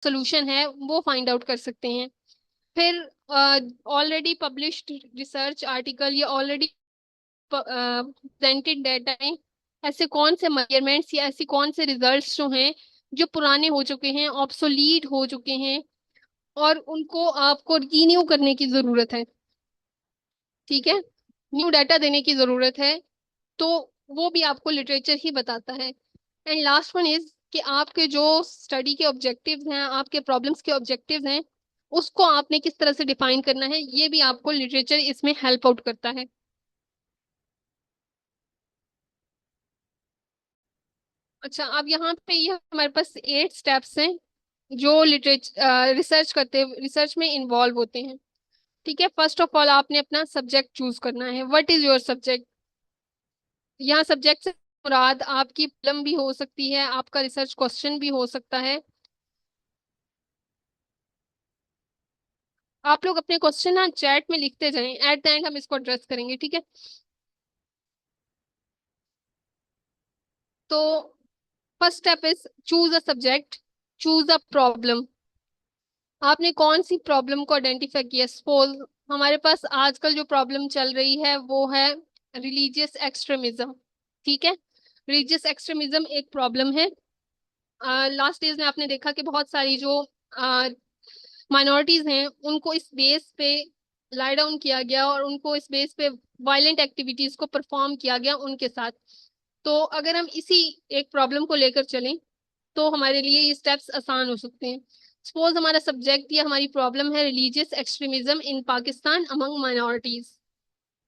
Solution है वो find out कर सकते हैं। फिर ऑलरेडी पब्लिश्ड रिसर्च आर्टिकल या ऑलरेडी प्रेजेंटेड डेटा है, ऐसे कौन से मेजरमेंट्स या ऐसी कौन से रिजल्ट्स जो हैं जो पुराने हो चुके हैं, ऑब्सोलीट हो चुके हैं, और उनको आपको रिन्यू करने की जरूरत है। ठीक है, न्यू डाटा देने की जरूरत है। तो वो भी आपको लिटरेचर ही बताता है। एंड लास्ट वन इज कि आपके जो स्टडी के ऑब्जेक्टिव्स हैं, आपके प्रॉब्लम्स के ऑब्जेक्टिव्स हैं, उसको आपने किस तरह से डिफाइन करना है, ये भी आपको लिटरेचर इसमें हेल्प आउट करता है। अच्छा, अब यहाँ पे ये हमारे पास 8 स्टेप्स हैं जो लिटरेचर रिसर्च करते रिसर्च में इन्वॉल्व होते हैं। ठीक है, फर्स्ट ऑफ ऑल आपने अपना सब्जेक्ट चूज करना है। What is your subject? यहाँ सब्जेक्ट से मुराद आपकी प्रॉब्लम भी हो सकती है, आपका रिसर्च क्वेश्चन भी हो सकता है। आप लोग अपने क्वेश्चन ना चैट में लिखते जाएं, एट द एंड हम इसको एड्रेस करेंगे, ठीक है? तो first step is choose a subject, choose a problem. आपने कौन सी प्रॉब्लम को आइडेंटिफाई किया? सपोज हमारे पास आजकल जो प्रॉब्लम चल रही है वो है रिलीजियस एक्सट्रीमिज्म। ठीक है, रिलीजियस एक्सट्रीमिज्म एक प्रॉब्लम है। लास्ट डेज में आपने देखा कि बहुत सारी जो माइनॉरिटीज हैं उनको इस बेस पे लाई डाउन किया गया, और उनको इस बेस पे वायलेंट एक्टिविटीज को परफॉर्म किया गया उनके साथ। तो अगर हम इसी एक प्रॉब्लम को लेकर चलें तो हमारे लिए ये स्टेप्स आसान हो सकते हैं। सपोज हमारा सब्जेक्ट या हमारी प्रॉब्लम है रिलीजियस एक्सट्रीमिज्म इन पाकिस्तान अमंग माइनॉरिटीज।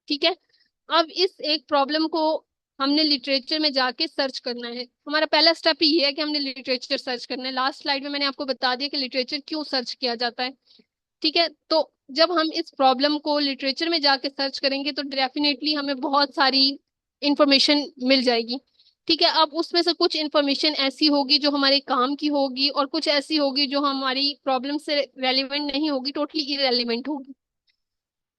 ठीक है, अब इस एक प्रॉब्लम को हमने लिटरेचर में जाके सर्च करना है। हमारा पहला स्टेप ही ये है कि हमने लिटरेचर सर्च करना है। लास्ट स्लाइड में मैंने आपको बता दिया कि लिटरेचर क्यों सर्च किया जाता है। ठीक है, तो जब हम इस प्रॉब्लम को लिटरेचर में जाके सर्च करेंगे तो डेफिनेटली हमें बहुत सारी इंफॉर्मेशन मिल जाएगी। ठीक है, अब उसमें से कुछ इंफॉर्मेशन ऐसी होगी जो हमारे काम की होगी, और कुछ ऐसी होगी जो हमारी प्रॉब्लम से रेलिवेंट नहीं होगी, टोटली इरेलीवेंट होगी।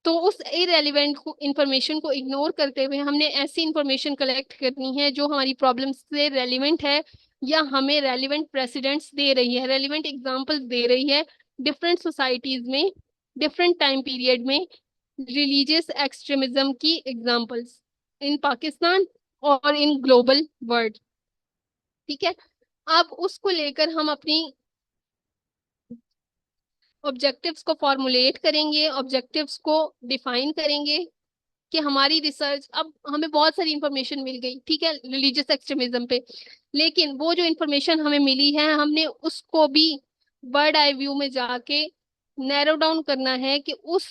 तो उस इरेलीवेंट इंफॉर्मेशन को इग्नोर करते हुए हमने ऐसी इंफॉर्मेशन कलेक्ट करनी है जो हमारी प्रॉब्लम से रेलिवेंट है, या हमें रेलिवेंट प्रेसिडेंट्स दे रही है, रेलिवेंट एग्जांपल्स दे रही है डिफरेंट सोसाइटीज में, डिफरेंट टाइम पीरियड में, रिलीजियस एक्सट्रीमिज्म की एग्जांपल्स इन पाकिस्तान और इन ग्लोबल वर्ल्ड। ठीक है, अब उसको लेकर हम अपनी ऑब्जेक्टिव्स को फॉर्मुलेट करेंगे, ऑब्जेक्टिव्स को डिफाइन करेंगे कि हमारी रिसर्च, अब हमें बहुत सारी इंफॉर्मेशन मिल गई, ठीक है, रिलीजियस एक्सट्रीमिज्म पे। लेकिन वो जो इंफॉर्मेशन हमें मिली है हमने उसको भी बर्ड आई व्यू में जाके नैरो डाउन करना है कि उस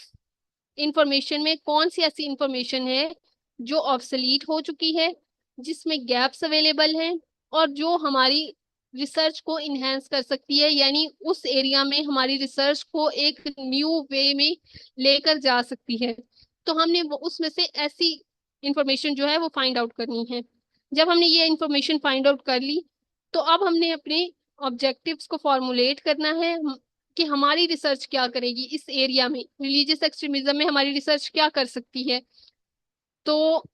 इंफॉर्मेशन में कौन सी ऐसी इंफॉर्मेशन है जो ऑब्सलीट हो चुकी है, जिसमें गैप्स अवेलेबल हैं, और जो हमारी रिसर्च को इनहेंस कर सकती है, यानी उस एरिया में हमारी रिसर्च को एक न्यू वे में लेकर जा सकती है। तो हमने वो उसमें से ऐसी इंफॉर्मेशन जो है वो फाइंड आउट करनी है। जब हमने ये इंफॉर्मेशन फाइंड आउट कर ली तो अब हमने अपने ऑब्जेक्टिव्स को फॉर्मुलेट करना है कि हमारी रिसर्च क्या करेगी इस एरिया में, रिलीजियस एक्सट्रीमिज्म में हमारी रिसर्च क्या कर सकती है। तो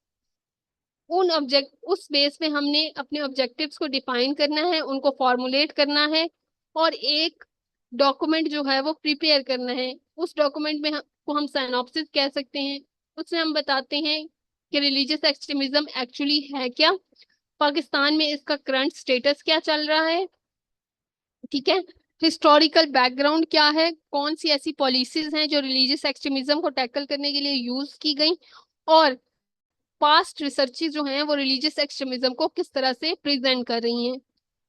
उन ऑब्जेक्ट उस बेस पे हमने अपने ऑब्जेक्टिव्स को डिफाइन करना है, उनको फॉर्मुलेट करना है, और एक डॉक्यूमेंट जो है वो प्रिपेयर करना है। उस डॉक्यूमेंट में को हम साइनॉप्सिस कह सकते हैं। उसमें हम बताते हैं कि रिलीजियस एक्सट्रीमिज्म एक्चुअली है क्या, पाकिस्तान में इसका करंट स्टेटस क्या चल रहा है। ठीक है, हिस्टोरिकल बैकग्राउंड क्या है, कौन सी ऐसी पॉलिसीज हैं जो रिलीजियस एक्सट्रीमिज्म को टैकल करने के लिए यूज की गई, और पास्ट रिसर्चेज जो हैं वो रिलीजियस एक्सट्रीमिज्म को किस तरह से प्रेजेंट कर रही हैं।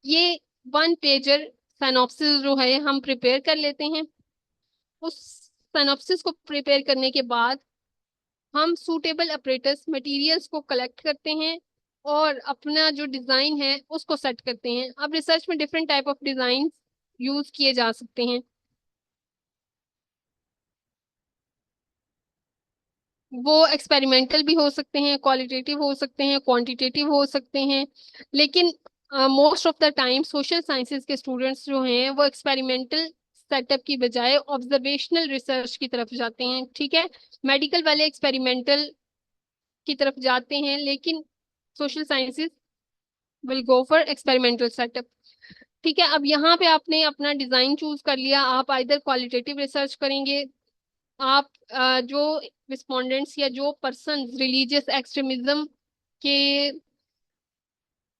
ये 1 पेजर साइनॉप्सिस जो है हम प्रिपेयर कर लेते हैं। उस साइनॉप्सिस को प्रिपेयर करने के बाद हम सूटेबल अपरेटस मटेरियल्स को कलेक्ट करते हैं और अपना जो डिजाइन है उसको सेट करते हैं। अब रिसर्च में different type of design use किए जा सकते हैं। वो एक्सपेरिमेंटल भी हो सकते हैं, क्वालिटेटिव हो सकते हैं, क्वांटिटेटिव हो सकते हैं। लेकिन most of the time social sciences के स्टूडेंट्स जो हैं वो एक्सपेरिमेंटल सेटअप की बजाय ऑब्जर्वेशनल रिसर्च की तरफ जाते हैं। ठीक है, मेडिकल वाले एक्सपेरिमेंटल की तरफ जाते हैं, लेकिन social sciences will go for experimental setup. ठीक है, अब यहाँ पे आपने अपना डिजाइन चूज कर लिया। आप आइदर क्वालिटेटिव रिसर्च करेंगे, आप जो रिस्पोंडेंट्स या जो पर्सन रिलीजियस एक्सट्रीमिज्म के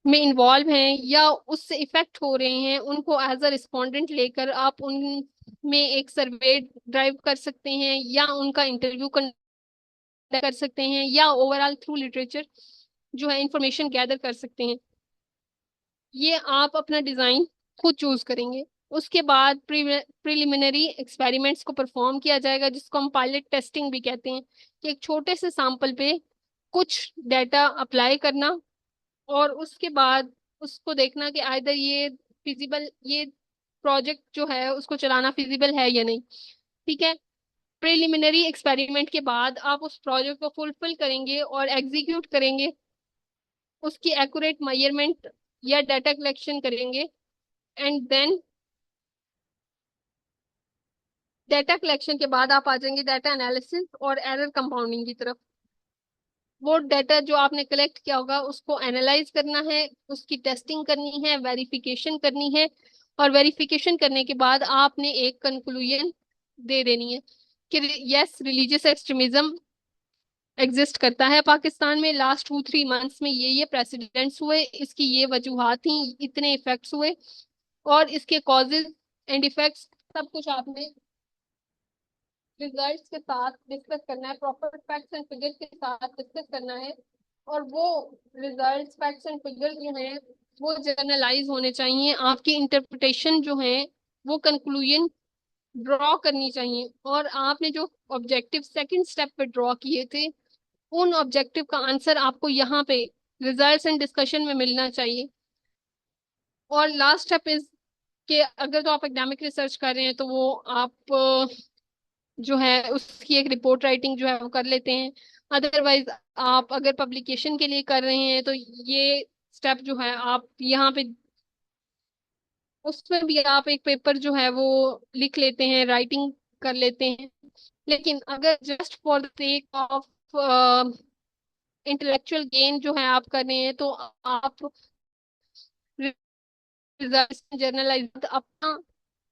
में इन्वॉल्व हैं या उससे इफेक्ट हो रहे हैं, उनको एज अ रिस्पोंडेंट लेकर आप उनमें एक सर्वे ड्राइव कर सकते हैं, या उनका इंटरव्यू कंडक्ट कर सकते हैं, या ओवरऑल थ्रू लिटरेचर जो है इंफॉर्मेशन गैदर कर सकते हैं। ये आप अपना डिजाइन खुद चूज करेंगे। उसके बाद प्रिलिमिनरी एक्सपेरिमेंट्स को परफॉर्म किया जाएगा, जिसको हम पायलट टेस्टिंग भी कहते हैं, कि एक छोटे से सैंपल पे कुछ डाटा अप्लाई करना, और उसके बाद उसको देखना कि आइदर ये प्रोजेक्ट जो है उसको चलाना फिजिबल है या नहीं। ठीक है, प्रिलिमिनरी एक्सपेरिमेंट के बाद आप उस प्रोजेक्ट को फुलफिल करेंगे और एग्जीक्यूट करेंगे, उसकी एक्यूरेट मेजरमेंट या डाटा कलेक्शन करेंगे, एंड देन डाटा कलेक्शन के बाद आप आ जाएंगे डाटा एनालिसिस और एरर कंपाउंडिंग की तरफ। वो डाटा जो आपने कलेक्ट किया होगा उसको एनालाइज करना है, उसकी टेस्टिंग करनी है, वेरिफिकेशन करनी है, और वेरिफिकेशन करने के बाद आपने एक कंक्लूजन दे देनी है कि यस, रिलीजियस एक्सट्रीमिज्म एग्जिस्ट करता है पाकिस्तान में। लास्ट 2-3 मंथ्स में ये प्रेसिडेंट्स हुए, इसकी ये वजूहात थी, इतने इफेक्ट्स हुए, और इसके कॉजेज एंड इफेक्ट्स सब कुछ आपने रिजल्ट्स के साथ डिस्कस करना है, प्रॉपर फैक्ट्स एंड फिगर्स के साथ डिस्कस करना है। और वो रिजल्ट्स, फैक्ट्स एंड फिगर्स जो हैं वो जर्नलाइज होने चाहिए। आपकी इंटरप्रिटेशन जो है वो कंक्लूजन ड्रॉ करनी चाहिए, और आपने जो ऑब्जेक्टिव सेकंड स्टेप पे ड्रॉ किए थे, उन ऑब्जेक्टिव का आंसर आपको यहाँ पे रिजल्ट्स एंड डिस्कशन में मिलना चाहिए। और लास्ट स्टेप इज कि अगर तो आप एकेडमिक रिसर्च कर रहे हैं तो वो आप जो है उसकी एक रिपोर्ट राइटिंग जो है वो कर लेते हैं। अदरवाइज आप अगर पब्लिकेशन के लिए कर रहे हैं तो ये स्टेप जो है आप यहाँ पे उसमें भी आप एक पेपर जो है वो लिख लेते हैं, राइटिंग कर लेते हैं। लेकिन अगर just for the sake of intellectual gain जो है आप कर रहे हैं, तो आप रिजल्ट जर्नलाइज अपना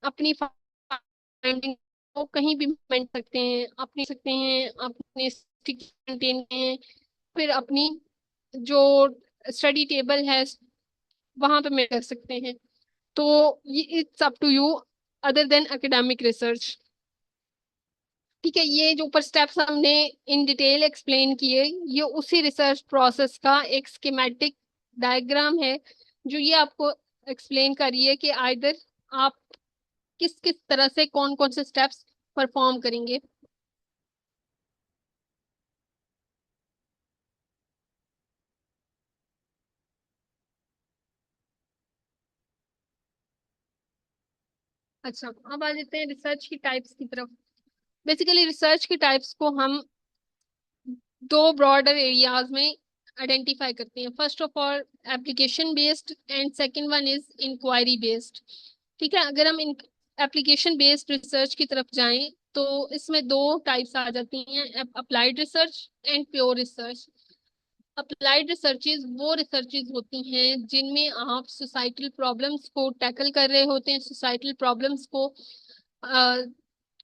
अपनी फाइंडिंग को कहीं भी मेंट सकते हैं, अपनी सकते हैं अपने कंटेन में, फिर अपनी जो स्टडी टेबल है वहां पे मेंट कर सकते हैं। तो ये it's up to you other than academic research. ठीक है, ये जो ऊपर स्टेप्स हमने इन डिटेल एक्सप्लेन किए, ये उसी रिसर्च प्रोसेस का एक स्कीमेटिक डायग्राम है, जो ये आपको एक्सप्लेन करिए कि आइदर आप किस किस तरह से कौन कौन से स्टेप्स परफॉर्म करेंगे। अच्छा, अब आ जाते हैं रिसर्च की टाइप्स की तरफ। बेसिकली रिसर्च की टाइप्स को हम दो ब्रॉडर एरियाज में आइडेंटिफाई करते हैं। First of all application based, and second one is inquiry based. ठीक है, अगर हम एप्लीकेशन बेस्ड रिसर्च की तरफ जाएं तो इसमें दो टाइप्स आ जाती हैं, applied research and pure research. Applied researches वो रिसर्चेज होती हैं जिनमें आप सोसाइटल प्रॉब्लम्स को टैकल कर रहे होते हैं, सोसाइटल प्रॉब्लम्स को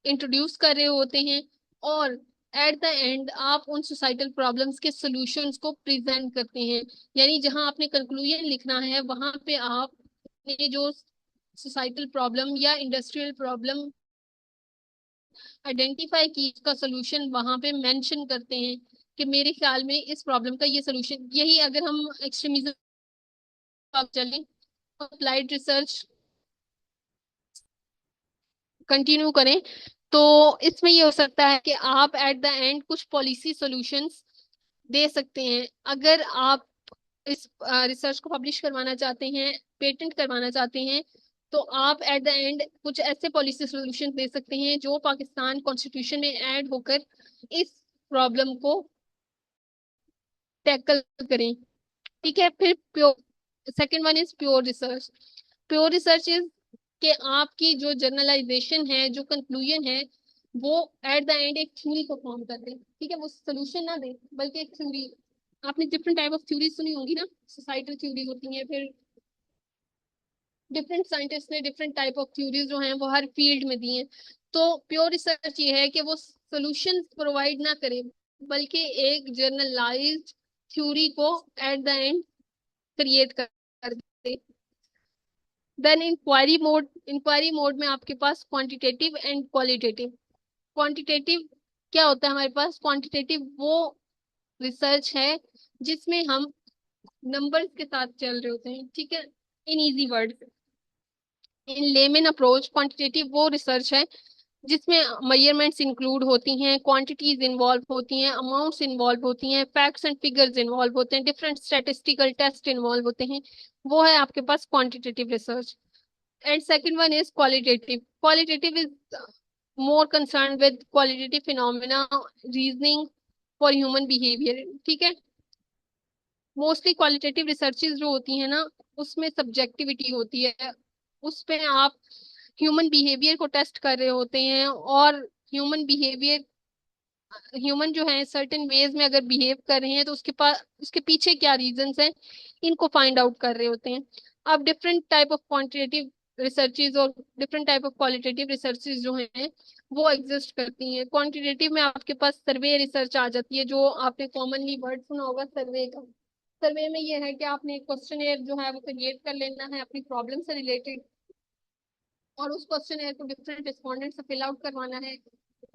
इंट्रोड्यूस कर रहे होते हैं, और एट द एंड आप उन सोसाइटल प्रॉब्लम्स के सॉल्यूशंस को प्रेजेंट करते हैं। यानी जहां आपने कंक्लूजन लिखना है वहां पे आप ने जो सोसाइटल प्रॉब्लम या इंडस्ट्रियल प्रॉब्लम आइडेंटिफाई की, उसका सोल्यूशन वहां पे मेंशन करते हैं कि मेरे ख्याल में इस प्रॉब्लम का ये सोल्यूशन यही। अगर हम एक्सट्रीमिज्म आप चलें, अप्लाइड रिसर्च कंटिन्यू करें, तो इसमें ये हो सकता है कि आप एट द एंड कुछ पॉलिसी सॉल्यूशंस दे सकते हैं। अगर आप इस रिसर्च को पब्लिश करवाना चाहते हैं, पेटेंट करवाना चाहते हैं, तो आप एट द एंड कुछ ऐसे पॉलिसी सॉल्यूशन दे सकते हैं जो पाकिस्तान कॉन्स्टिट्यूशन में ऐड होकर इस प्रॉब्लम को टैकल करें। ठीक है, फिर pure, second one is pure research. Pure research is कि आपकी जो जर्नलाइजेशन है, जो कंक्लूजन है, वो एट द एंड एक थ्योरी को फॉर्म कर दे। ठीक है, वो सोल्यूशन ना दे बल्कि एक थ्योरी। आपने डिफरेंट टाइप ऑफ थ्योरी सुनी होंगी ना, सोसाइटल थ्योरी होती है, फिर डिफरेंट साइंटिस्ट ने डिफरेंट टाइप ऑफ थ्योरीज जो हैं वो हर फील्ड में दी हैं। तो प्योर रिसर्च ये है कि वो सॉल्यूशन प्रोवाइड ना करे, बल्कि एक जर्नलाइज्ड थ्योरी को एट द एंड क्रिएट कर दे। देन इंक्वायरी मोड में आपके पास क्वांटिटेटिव एंड क्वालिटेटिव। क्वांटिटेटिव क्या होता है हमारे पास? क्वांटिटेटिव वो रिसर्च है जिसमें हम नंबर्स के साथ चल रहे होते हैं, ठीक है, in easy word. In lemon approach quantitative वो रिसर्च है जिसमें मेजरमेंट्स इंक्लूड होती हैं, क्वांटिटीज इन्वॉल्व होती हैं, अमाउंट्स इन्वॉल्व होती हैं, फैक्ट्स एंड फिगर्स इन्वॉल्व होते हैं, डिफरेंट स्टैटिस्टिकल टेस्ट इन्वॉल्व होते हैं। वो है आपके पास quantitative research. And second one is qualitative. Qualitative is more concern with qualitative phenomena, reasoning for human behaviour, ठीक है। मोस्टली क्वालिटेटिव रिसर्चेज जो होती है ना, उसमें सब्जेक्टिविटी होती है। उस पे आप ह्यूमन बिहेवियर को टेस्ट कर रहे होते हैं, और ह्यूमन बिहेवियर, ह्यूमन जो है सर्टेन वेज में अगर बिहेव कर रहे हैं तो उसके पास उसके पीछे क्या रीजंस हैं, इनको फाइंड आउट कर रहे होते हैं। अब different type of quantitative researches और different type of qualitative researches जो हैं वो एग्जिस्ट करती हैं। क्वांटिटेटिव में आपके पास सर्वे रिसर्च आ जाती है, जो आपने कॉमनली वर्ड सुना होगा सर्वे का। सर्वे में ये है कि आपने एक क्वेश्चन जो है वो क्रिएट कर लेना है अपनी प्रॉब्लम से रिलेटेड, और उस क्वेश्चन को डिफरेंट रिस्पोंडेंट से फिल आउट करवाना है।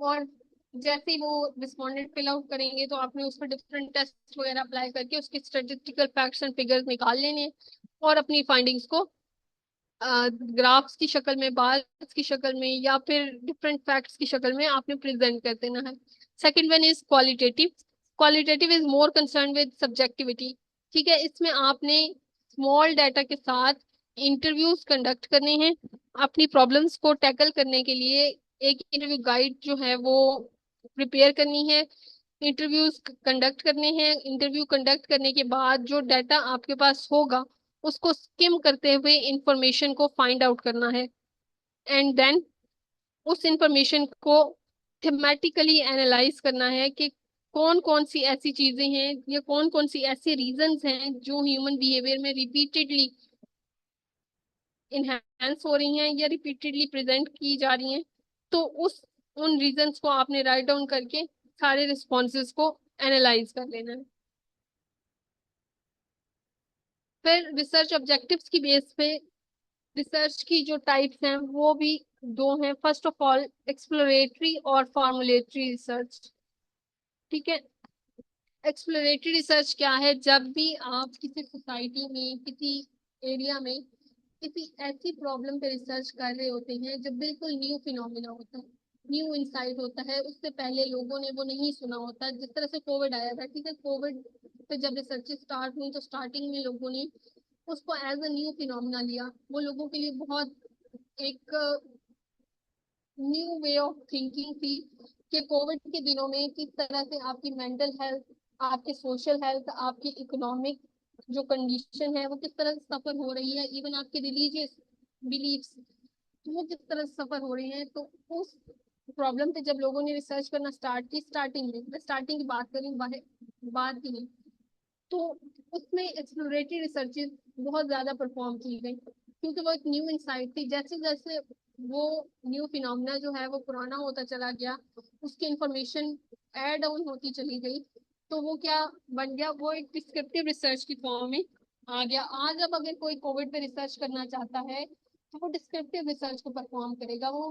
और जैसे ही वो रिस्पोंडेंट फिल आउट करेंगे तो आपने उस पर डिफरेंट टेस्ट वगैरह अप्लाई करके उसके स्टैटिस्टिकल फैक्ट्स एंड फिगर्स निकाल लेने हैं, और अपनी फाइंडिंग्स को ग्राफ्स की शक्ल में, बार्स की शक्ल में, या फिर डिफरेंट फैक्ट्स की शक्ल में आपने प्रेजेंट कर देना है। Second one is qualitative. Qualitative is more concern with subjectivity, ठीक है। इसमें आपने स्मॉल डाटा के साथ इंटरव्यूज कंडक्ट करने हैं, अपनी प्रॉब्लम्स को टैकल करने के लिए एक इंटरव्यू गाइड जो है वो प्रिपेयर करनी है, इंटरव्यूज कंडक्ट करने हैं। इंटरव्यू कंडक्ट करने के बाद जो डाटा आपके पास होगा उसको स्किम करते हुए इंफॉर्मेशन को फाइंड आउट करना है, एंड देन उस इंफॉर्मेशन को थेमेटिकली एनालाइज करना है कि कौन कौन सी ऐसी चीजें हैं या कौन कौन सी ऐसे रीजंस हैं जो ह्यूमन बिहेवियर में रिपीटेडली इनहेंस हो रही हैं या रिपीटेडली प्रेजेंट की जा रही हैं। तो उस उन रीजंस को आपने राइट डाउन करके सारे रिस्पॉन्सेज को एनालाइज कर लेना है। फिर रिसर्च ऑब्जेक्टिव्स की बेस पे रिसर्च की जो टाइप्स हैं वो भी दो हैं। फर्स्ट ऑफ ऑल एक्सप्लोरेटरी और फॉर्मुलेटरी रिसर्च, ठीक है। एक्सप्लोरेटरी रिसर्च क्या है? जब भी आप किसी सोसाइटी में, किसी एरिया में किसी ऐसी प्रॉब्लम पे रिसर्च कर रहे होते हैं जो बिल्कुल न्यू फिनोमिना होता है, न्यू इंसाइट होता है, उससे पहले लोगों ने वो नहीं सुना होता। जिस तरह से कोविड आया था, ठीक है, कोविड पे जब रिसर्च स्टार्ट हुई तो स्टार्टिंग में लोगों ने उसको एज अ न्यू फिनोमिना लिया। वो लोगों के लिए बहुत एक न्यू वे ऑफ थिंकिंग थी कि कोविड के दिनों में किस तरह से आपकी मेंटल हेल्थ, आपकी सोशल हेल्थ, आपकी इकोनॉमिक जो कंडीशन है वो किस तरह से सफर हो रही है, इवन आपके रिलीजियस बिलीफ्स वो किस तरह से सफर हो रहे हैं। तो उस प्रॉब्लम पे जब लोगों ने रिसर्च करना स्टार्ट की, स्टार्टिंग में, मैं स्टार्टिंग की बात करूँ, बाद की नहीं, तो उसमें एक्सप्लोरेटरी रिसर्चेज बहुत ज्यादा परफॉर्म की गई, क्योंकि वो एक न्यू इंसाइट थी। जैसे जैसे वो न्यू फिनोमिना जो है वो पुराना होता चला गया, उसकी इंफॉर्मेशन एड ऑन होती चली गई, तो वो क्या बन गया, वो एक डिस्क्रिप्टिव रिसर्च की फॉर्म में आ गया। आज अब अगर कोई कोविड पे रिसर्च करना चाहता है तो वो डिस्क्रिप्टिव रिसर्च को परफॉर्म करेगा। वो